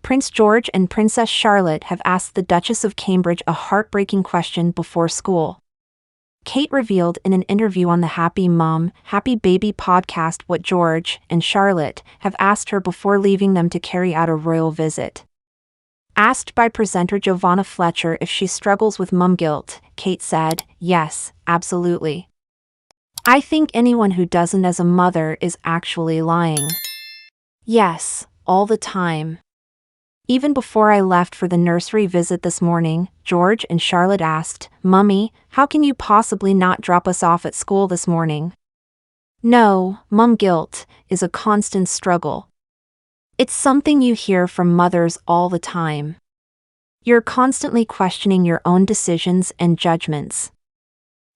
Prince George and Princess Charlotte have asked the Duchess of Cambridge a heartbreaking question before school. Kate revealed in an interview on the Happy Mom, Happy Baby podcast what George and Charlotte have asked her before leaving them to carry out a royal visit. Asked by presenter Giovanna Fletcher if she struggles with mum guilt, Kate said, "Yes, absolutely. I think anyone who doesn't as a mother is actually lying. Yes, all the time. Even before I left for the nursery visit this morning, George and Charlotte asked, 'Mummy, how can you possibly not drop us off at school this morning?' No, mum guilt is a constant struggle. It's something you hear from mothers all the time. You're constantly questioning your own decisions and judgments.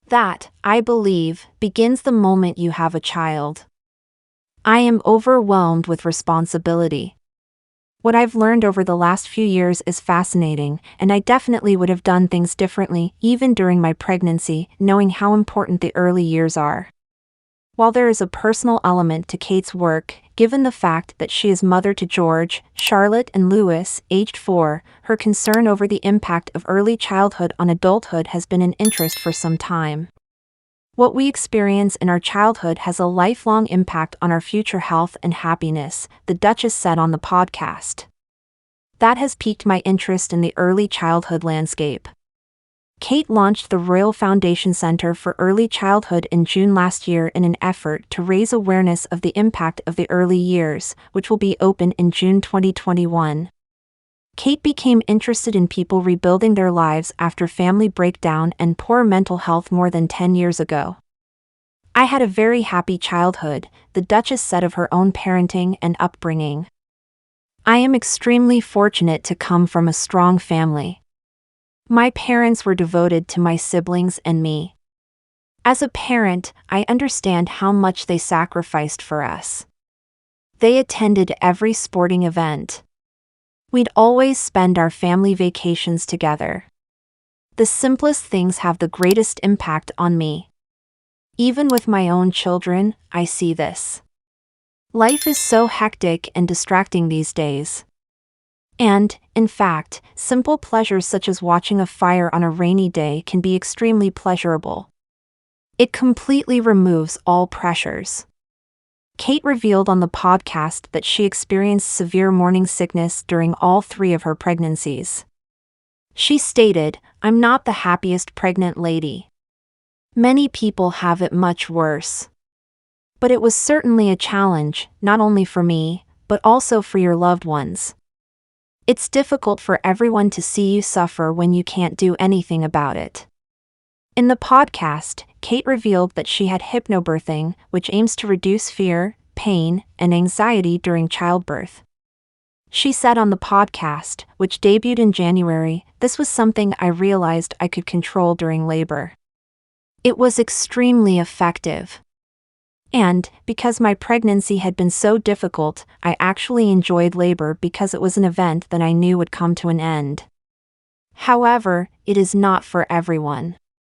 That, I believe, begins the moment you have a child. I am overwhelmed with responsibility. What I've learned over the last few years is fascinating, and I definitely would have done things differently, even during my pregnancy, knowing how important the early years are." While there is a personal element to Kate's work, given the fact that she is mother to George, Charlotte and Louis, aged 4, her concern over the impact of early childhood on adulthood has been an interest for some time. "What we experience in our childhood has a lifelong impact on our future health and happiness," the Duchess said on the podcast. "That has piqued my interest in the early childhood landscape." Kate launched the Royal Foundation Center for Early Childhood in June last year in an effort to raise awareness of the impact of the early years, which will be open in June 2021. Kate became interested in people rebuilding their lives after family breakdown and poor mental health more than 10 years ago. "I had a very happy childhood," the Duchess said of her own parenting and upbringing. "I am extremely fortunate to come from a strong family. My parents were devoted to my siblings and me. As a parent, I understand how much they sacrificed for us. They attended every sporting event. We'd always spend our family vacations together. The simplest things have the greatest impact on me. Even with my own children, I see this. Life is so hectic and distracting these days. And, in fact, simple pleasures such as watching a fire on a rainy day can be extremely pleasurable. It completely removes all pressures." Kate revealed on the podcast that she experienced severe morning sickness during all 3 of her pregnancies. She stated, "I'm not the happiest pregnant lady. Many people have it much worse. But it was certainly a challenge, not only for me, but also for your loved ones. It's difficult for everyone to see you suffer when you can't do anything about it." In the podcast, Kate revealed that she had hypnobirthing, which aims to reduce fear, pain, and anxiety during childbirth. She said on the podcast, which debuted in January, "This was something I realized I could control during labor. It was extremely effective. And, because my pregnancy had been so difficult, I actually enjoyed labor because it was an event that I knew would come to an end. However, it is not for everyone.